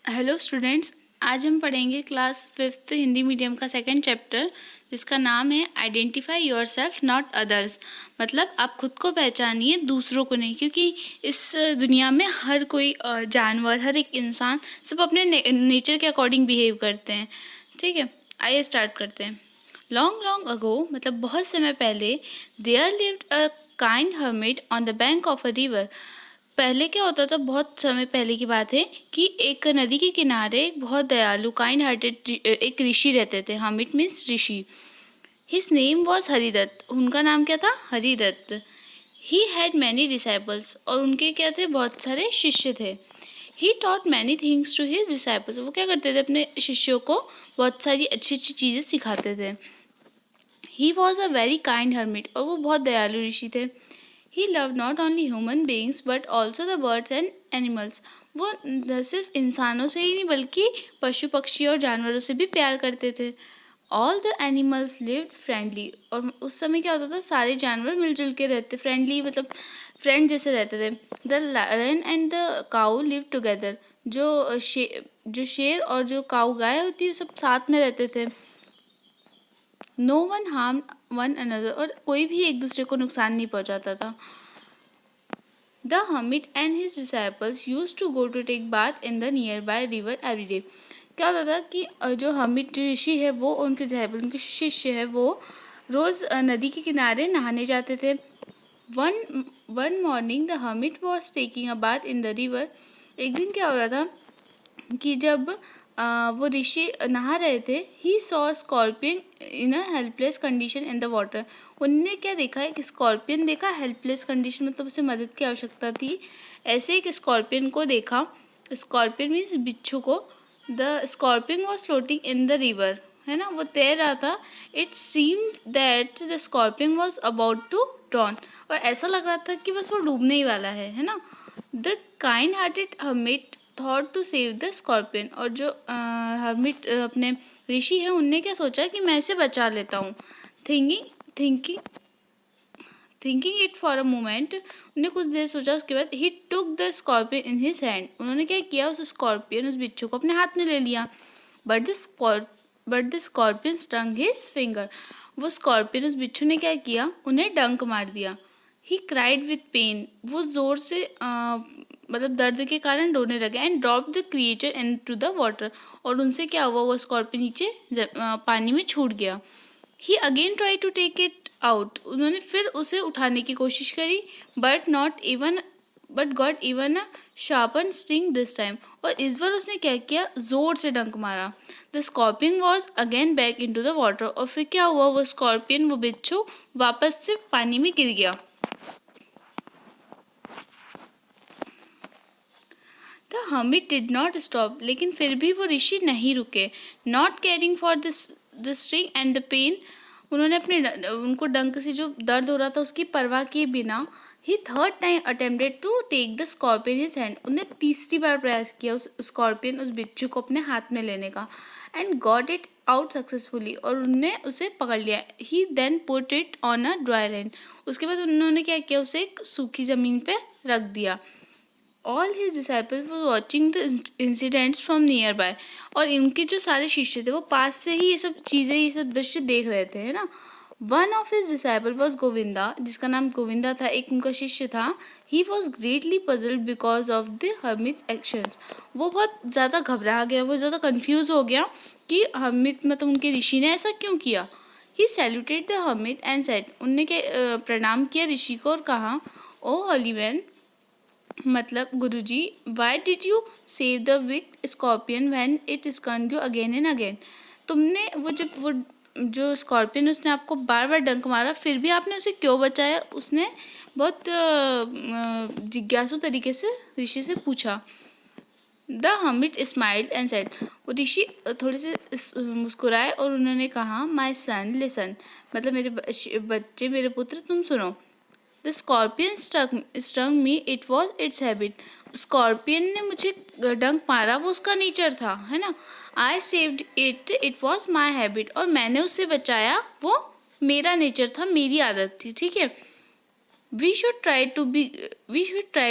Hello students, आज हम पढ़ेंगे क्लास 5th हिंदी मीडियम का सेकंड चैप्टर, जिसका नाम है आइडेंटिफाई योरसेल्फ नॉट अदर्स। मतलब आप खुद को पहचानिए, दूसरों को नहीं, क्योंकि इस दुनिया में हर कोई जानवर, हर एक इंसान सब अपने नेचर के अकॉर्डिंग बिहेव करते हैं। ठीक है, आइए स्टार्ट करते हैं। लॉन्ग लॉन्ग अगो, मतलब बहुत समय पहले, there lived a kind hermit on the bank of a river. पहले क्या होता था, बहुत समय पहले की बात है कि एक नदी के किनारे एक बहुत दयालु काइंड हार्टेड एक ऋषि रहते थे। हर्मिट मीन्स ऋषि। His name was Haridatt. उनका नाम क्या था? Haridatt. He had many disciples, और उनके क्या थे? बहुत सारे शिष्य थे। He taught many things to his disciples. वो क्या करते थे? अपने शिष्यों को बहुत सारी अच्छी अच्छी चीज़ें सिखाते थे। He was a very kind hermit, और वो बहुत दयालु ऋषि थे। He love not only human beings but also the birds and animals. वो न सिर्फ इंसानों से ही नहीं बल्कि पशु पक्षी और जानवरों से भी प्यार करते थे। All the animals lived friendly, और उस समय क्या होता था, सारे जानवर मिलजुल के रहते, फ्रेंडली मतलब फ्रेंड जैसे रहते थे। The lion and the cow live together. जो शेर और जो काऊ गाय होती है, सब साथ में रहते थे। No one harm one another, और कोई भी एक दूसरे को नुकसान नहीं पहुंचाता था। The hermit and his disciples used to go to take bath in the nearby river every day. क्या होता था कि जो hermit ऋषि है वो, उनके disciple, उनके शिष्य है वो रोज नदी के किनारे नहाने जाते थे। One morning the hermit was taking a bath in the river. एक दिन क्या हो रहा था कि जब वो ऋषि नहा रहे थे, he saw scorpion in a helpless condition in the water. उनने क्या देखा? एक स्कॉर्पियन देखा, हेल्पलेस कंडीशन मतलब उसे मदद की आवश्यकता थी, ऐसे एक स्कॉर्पियन को देखा। स्कॉर्पियन मीन्स बिच्छू को। The scorpion was floating in the river, है ना, वो तैर रहा था। It seem that the scorpion was about to drown, और ऐसा लग रहा था कि बस वो डूबने ही वाला है ना। The kind hearted hermit thought to save the scorpion, और जो हर्मिट अपने ऋषि हैं, उनने क्या सोचा कि मैं इसे बचा लेता हूँ। Thinking thinking thinking it for a moment, उन्हें कुछ देर सोचा, उसके बाद he took the scorpion in his hand. उन्होंने क्या किया? उस स्कॉर्पियन, उस बिच्छू को अपने हाथ में ले लिया। But the scorpion stung his finger. वो स्कॉर्पियन, उस बिच्छू ने क्या किया? उन्हें डंक मार दिया। ही क्राइड विथ पेन, वो जोर से मतलब दर्द के कारण रोने लगे। And drop the creature into the water, और उनसे क्या हुआ? वो स्कॉर्पियन नीचे पानी में छूट गया। He again try to take it out, उन्होंने फिर उसे उठाने की कोशिश करी, but got even a sharpen sting this time, और इस बार उसने क्या किया? जोर से डंक मारा। The scorpion was again back into the water, और फिर क्या हुआ? वो स्कॉर्पियन, वो बिच्छू वापस से पानी में गिर गया। The hermit did not stop, लेकिन फिर भी वो ऋषि नहीं रुके। Not caring for the sting and the pain, उन्होंने उनको डंक से जो दर्द हो रहा था उसकी परवाह किए बिना, he third time attempted to take the scorpion his hand, उन्हें तीसरी बार प्रयास किया उस स्कॉर्पियन, उस बिच्छू को अपने हाथ में लेने का। And got it out successfully, और उनने उसे पकड़ लिया। He then put it on a dry land, उसके बाद उन्होंने क्या किया? उसे एक सूखी ज़मीन पे रख दिया। All his disciples were watching the incidents from near by, और इनके जो सारे शिष्य थे वो पास से ही ये सब चीज़ें, ये सब दृश्य देख रहे थे, है ना। One of his disciple was Govinda, जिसका नाम गोविंदा था, एक उनका शिष्य था। He was greatly puzzled because of the hermit actions. वो बहुत ज़्यादा घबरा गया, वो ज़्यादा कन्फ्यूज़ हो गया कि हर्मिट मतलब उनके ऋषि ने ऐसा क्यों किया। He saluted the hermit and said, उनने के प्रणाम किया ऋषि को और कहा, ओ होली मैन, मतलब गुरुजी, why did you save the wicked scorpion when it scorn you again and again. तुमने वो जो स्कॉर्पियन, उसने आपको बार बार डंक मारा, फिर भी आपने उसे क्यों बचाया? उसने बहुत जिज्ञासु तरीके से ऋषि से पूछा। The hermit smiled and said, वो ऋषि थोड़े से मुस्कुराए और उन्होंने कहा, माई सन लिसन, मतलब मेरे बच्चे, मेरे पुत्र, तुम सुनो। The scorpion stung me, it was its habit. Scorpion ने मुझे डंक मारा, वो उसका नेचर था, है ना। I saved it, it was my habit, और मैंने उसे बचाया, वो मेरा नेचर था, मेरी आदत थी। ठीक है। We should try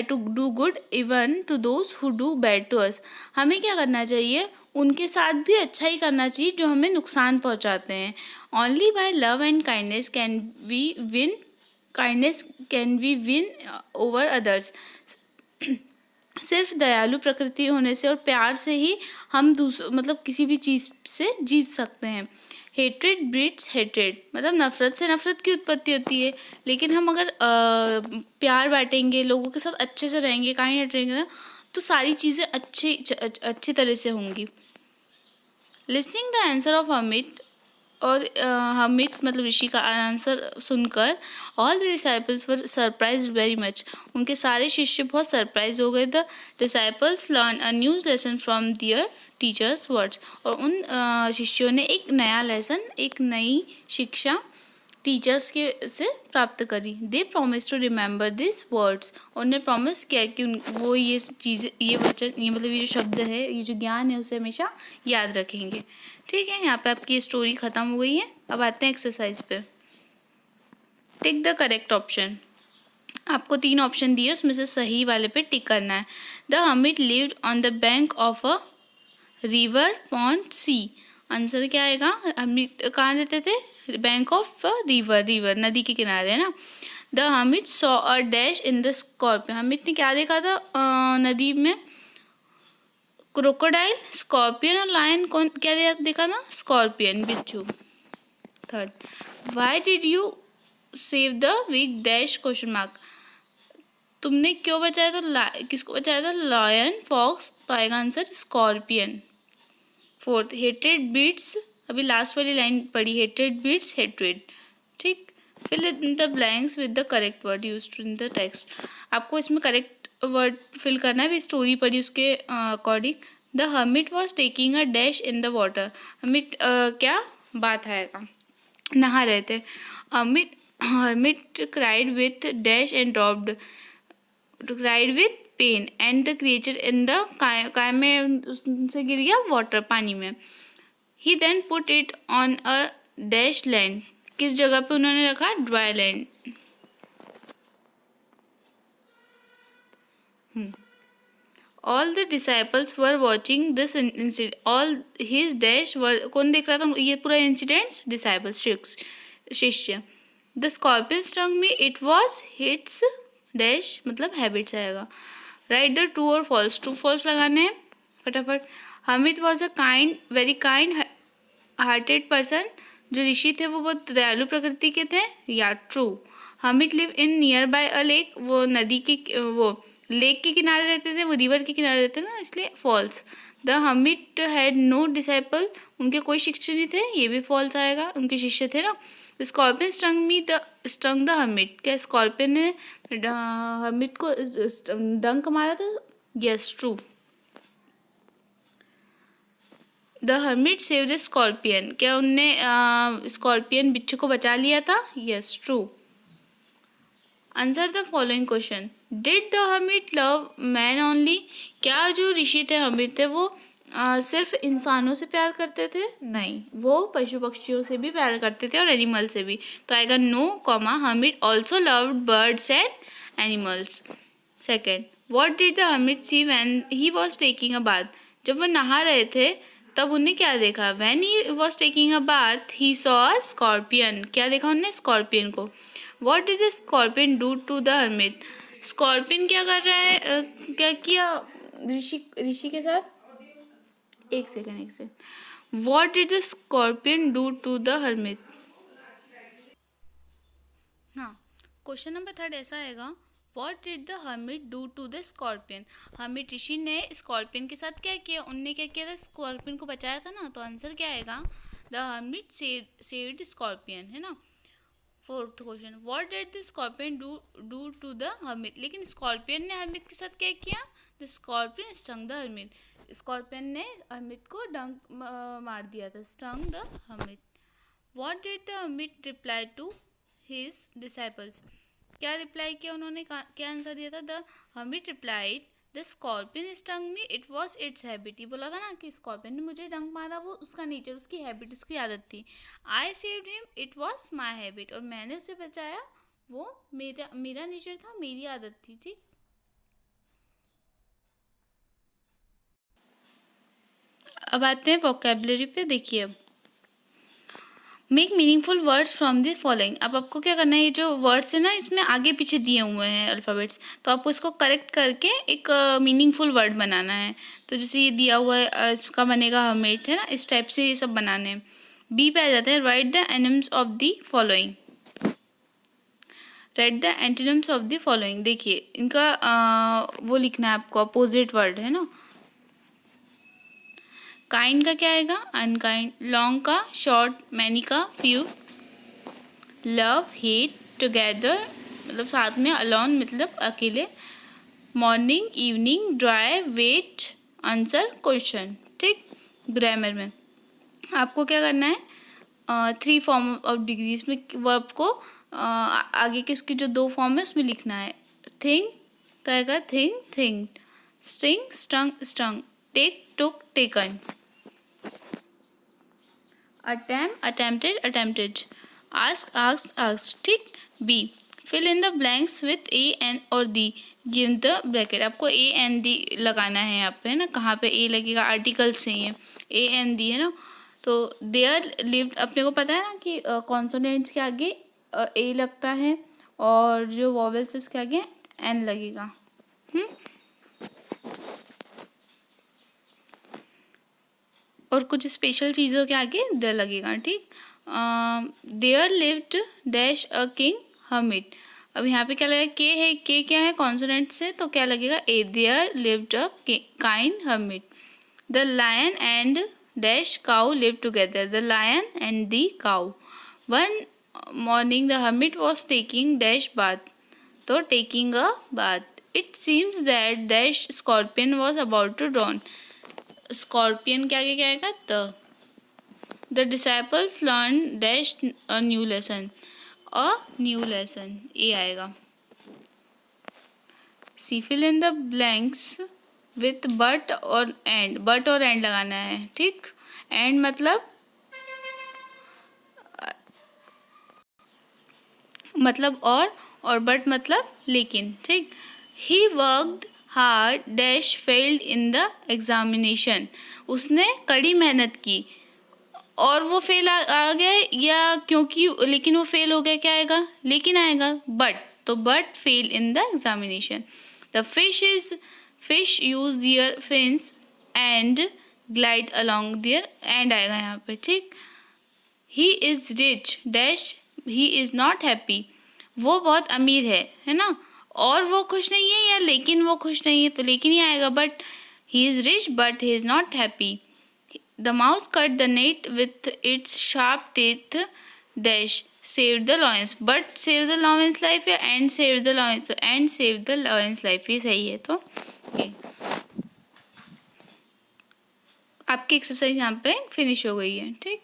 to do good even to those who do bad to us. हमें क्या करना चाहिए, उनके साथ भी अच्छा ही करना चाहिए जो हमें नुकसान पहुंचाते हैं। Only by love and kindness can we win over others. सिर्फ दयालु प्रकृति होने से और प्यार से ही हम मतलब किसी भी चीज़ से जीत सकते हैं। हेट्रेड ब्रीड्स हेट्रेड, मतलब नफ़रत से नफ़रत की उत्पत्ति होती है, लेकिन हम अगर प्यार बांटेंगे, लोगों के साथ अच्छे से रहेंगे, काइंड रहेंगे ना, तो सारी चीज़ें अच्छी तरह से होंगी। Listening the answer of hermit, और हमित मतलब ऋषि का आंसर सुनकर all the disciples were surprised very much, उनके सारे शिष्य बहुत सरप्राइज हो गए। The disciples learn a new lesson from their teachers words, और उन शिष्यों ने एक नया लेसन, एक नई शिक्षा टीचर्स के से प्राप्त करी। They promise to remember this words, उन्होंने प्रॉमिस किया कि वो ये चीज़ें, ये वचन, ये मतलब ये जो शब्द है, ये जो ज्ञान है, उसे हमेशा याद रखेंगे। ठीक है, यहाँ पे आपकी स्टोरी ख़त्म हो गई है। अब आते हैं एक्सरसाइज पे। Tick the correct option. आपको 3 ऑप्शन दिए, उसमें से सही वाले पे टिक करना है। The hermit lived on the bank of a river pond सी। आंसर क्या आएगा, हमिट कहाँ रहते थे, बैंक ऑफ रिवर नदी के किनारे, है ना। The hermit saw a dash in the scorpion, hermit ने क्या देखा था नदी में, क्रोकोडाइल, स्कॉर्पियन और लायन। कौन क्या देखा था, स्कॉर्पियन, बिच्छू। Third, why did you save the weak dash question mark, तुमने क्यों बचाया था, किसको बचाया था, लायन, फॉक्स, तो आएगा answer scorpion. Fourth, hatred beats, अभी लास्ट वाली लाइन पढ़ी, हेट्रेड बीट्स हेट्रेड। ठीक, fill in the blanks with the correct word used in the text. आपको इसमें करेक्ट वर्ड फिल करना है, भी स्टोरी पढ़ी उसके according. The hermit was taking a dash in the water, hermit क्या बात आएगा, नहा रहे थे। Hermit cried with dash and dropped, cried with pain and the creature in the, काय में उससे गिर गया वाटर, पानी में। He then put it on a dash land, किस जगह पे उन्होंने रखा, dry land. All the disciples were watching this incident, all his dash were, कौन देख रहा था ये पूरा इंसिडेंट्स, डिसाइपल्स, शिष्य। The scorpion stung me, it was hits dash, मतलब हैबिट्स आएगा। राइट द ट्रू और फॉल्स, ट्रू फॉल्स लगाने हैं फटाफट। Hamid was a kind, very kind hearted person, जो ऋषि थे वो बहुत दयालु प्रकृति के थे, या true. Hamid live in near by a lake, वो नदी की, वो लेक के किनारे रहते थे, वो रिवर के किनारे रहते थे ना, इसलिए false. The hermit had no disciple, उनके कोई शिष्य नहीं थे, ये भी फॉल्स आएगा, उनके शिष्य थे ना। स्कॉर्पियन स्टंग द हमिट, क्या स्कॉर्पियन ने हमिट को डंक मारा था, yes true. The hermit saved the scorpion, क्या उनने स्कॉर्पियन बिच्छू को बचा लिया था, yes true. Answer the following question, did the hermit love man only, क्या जो ऋषि थे, हर्मिट थे, वो सिर्फ इंसानों से प्यार करते थे, नहीं, वो पशु पक्षियों से भी प्यार करते थे और एनिमल से भी, तो आएगा no, comma, hermit also loved birds and animals. Second, what did the hermit see when he was taking a bath, जब वो नहा रहे थे तब उन्हें क्या देखा, when he was taking a bath he saw a scorpion, क्या देखा उन्होंने, स्कॉर्पियन को। What did the scorpion do to the hermit, scorpion क्या कर रहा है, क्या किया ऋषि के साथ, एक second. What did the scorpion do to the hermit. हाँ, क्वेश्चन नंबर 3 ऐसा आएगा, what did the hermit do to the scorpion, hermit ऋषि ने स्कॉर्पियन के साथ क्या किया, उनने क्या किया था, स्कॉर्पियन को बचाया था ना, तो आंसर क्या आएगा, द हर्मिट सेव्ड स्कॉर्पियन, है ना। Fourth question, what did the scorpion do to the hermit, लेकिन स्कॉर्पियन ने हर्मिट के साथ क्या किया, the scorpion stung the hermit, scorpion ने हर्मिट को डंक मार दिया था, stung the hermit. What did the hermit reply to his disciples, क्या रिप्लाई किया उन्होंने, क्या आंसर दिया था, the hermit replied the scorpion stung me, it was its habit, ये बोला था ना कि स्कॉर्पियन ने मुझे डंक मारा, वो उसका नेचर, उसकी हैबिट, उसकी आदत थी। I saved him, it was my habit, और मैंने उसे बचाया, वो मेरा मेरा नेचर था, मेरी आदत थी। ठीक, अब आते हैं वोकेबलरी पे। देखिए अब, make meaningful words from the following. अब आपको क्या करना है, ये जो वर्ड्स है ना इसमें आगे पीछे दिए हुए हैं अल्फ़ाबेट्स, तो आपको इसको करेक्ट करके एक मीनिंगफुल वर्ड बनाना है। तो जैसे ये दिया हुआ है, इसका बनेगा हमेट, है ना, इस टाइप से ये सब बनाने हैं। बी पे आ जाते हैं, write the antonyms of the following. Write the antonyms of the following. देखिए इनका वो लिखना है आपको, अपोजिट वर्ड है ना। काइंड का क्या आएगा, अनकाइंड। लॉन्ग का शॉर्ट, मैनी का फ्यू। लव हेट टुगेदर मतलब साथ में, अलॉन मतलब अकेले। Morning evening, dry wet, answer question. ठीक, ग्रामर में आपको क्या करना है, 3 फॉर्म ऑफ डिग्रीज में वर्ब को आगे के उसकी जो 2 फॉर्म है उसमें लिखना है। थिंग तो आएगा thing thing, sting stung stung, take took taken, attempt attempted attempted, ask asked asked. ठीक, B fill in the blanks with a an और दी, गिव द ब्रैकेट। आपको ए एन दी लगाना है यहाँ पे, है ना। कहाँ पे ए लगेगा, आर्टिकल से ही है, ए एन दी है ना। तो देयर लिव्ड, अपने को पता है ना कि कॉन्सोनेंट्स के आगे ए लगता है और जो वॉवेल्स उसके आगे एन लगेगा। और कुछ स्पेशल चीज़ों के आगे द लगेगा। ठीक, there lived dash a king hermit. अब यहाँ पे क्या लगेगा, के है, के क्या है कॉन्सोनेंट से, तो क्या लगेगा a. There lived a kind hermit. The lion and dash cow live together, the lion and the cow. One morning the hermit was taking dash bath, तो taking a bath. It seems that dash scorpion was about to drown, scorpion के आगे क्या आएगा, the disciples learn dash a new lesson, a new lesson, ये आएगा। C fill in the blanks with but और and, but और and लगाना है। ठीक, एंड मतलब और बट मतलब लेकिन। ठीक, he worked hard dash failed in the examination, उसने कड़ी मेहनत की और वो फेल आ गया, या क्योंकि लेकिन वो फेल हो गया, क्या आएगा, लेकिन आएगा, बट। तो but fail in the examination. The fish use their fins and glide along there, and आएगा यहाँ पे। ठीक, he is rich dash he is not happy, वो बहुत अमीर है ना, और वो खुश नहीं है, या लेकिन वो खुश नहीं है, तो लेकिन ही आएगा। But he is rich but he is not happy. The mouse cut the net with its sharp teeth dash saved the lion's, but save the lion's life या and save the lion's, तो and save the lion's life ही सही है। तो ये आपकी exercise यहाँ पे finish हो गई है। ठीक।